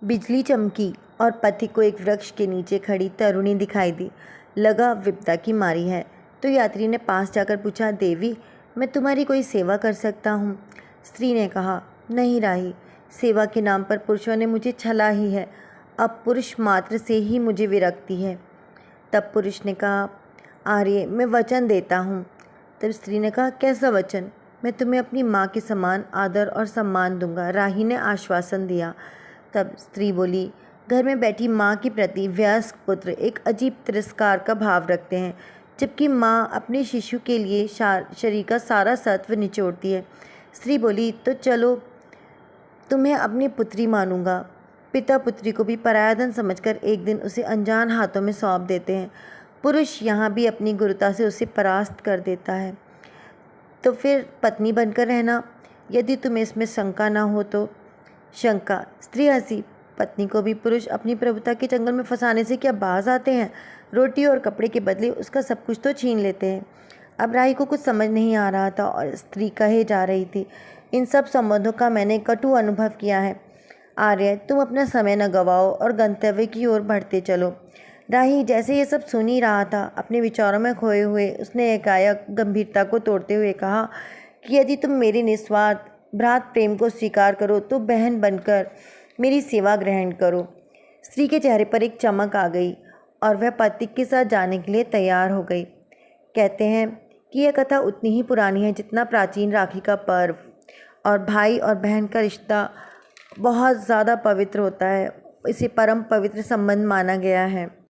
बिजली चमकी और पथिक को एक वृक्ष के नीचे खड़ी तरुणी दिखाई दी। लगा विपदा की मारी है। तो यात्री ने पास जाकर पूछा, देवी, मैं तुम्हारी कोई सेवा कर सकता हूँ? स्त्री ने कहा, नहीं राही, सेवा के नाम पर पुरुषों ने मुझे छला ही है। अब पुरुष मात्र से ही मुझे विरक्ति है। तब पुरुष ने कहा, आर्य, मैं वचन देता हूँ। तब स्त्री ने कहा, कैसा वचन? मैं तुम्हें अपनी माँ के समान आदर और सम्मान दूंगा, राही ने आश्वासन दिया। तब स्त्री बोली, घर में बैठी माँ के प्रति वयस्क पुत्र एक अजीब तिरस्कार का भाव रखते हैं, जबकि माँ अपने शिशु के लिए शरीर का सारा सत्व निचोड़ती है। स्त्री बोली, तो चलो, तुम्हें अपनी पुत्री मानूंगा। पिता पुत्री को भी पराया धन समझकर एक दिन उसे अनजान हाथों में सौंप देते हैं। पुरुष यहाँ भी अपनी गुरुता से उसे परास्त कर देता है। तो फिर पत्नी बनकर रहना, यदि तुम्हें इसमें शंका ना हो तो। शंका? स्त्री हंसी। पत्नी को भी पुरुष अपनी प्रभुता के चंगल में फंसाने से क्या बाज आते हैं? रोटी और कपड़े के बदले उसका सब कुछ तो छीन लेते हैं। अब राही को कुछ समझ नहीं आ रहा था और स्त्री कहे जा रही थी, इन सब संबंधों का मैंने कटु अनुभव किया है। आर्य, तुम अपना समय न गवाओ और गंतव्य की ओर बढ़ते चलो। राही जैसे ये सब सुन ही रहा था, अपने विचारों में खोए हुए उसने एकाएक गंभीरता को तोड़ते हुए कहा कि यदि तुम मेरे निस्वार्थ भ्रात प्रेम को स्वीकार करो तो बहन बनकर मेरी सेवा ग्रहण करो। स्त्री के चेहरे पर एक चमक आ गई और वह पति के साथ जाने के लिए तैयार हो गई। कहते हैं कि यह कथा उतनी ही पुरानी है जितना प्राचीन राखी का पर्व, और भाई और बहन का रिश्ता बहुत ज़्यादा पवित्र होता है। इसे परम पवित्र संबंध माना गया है।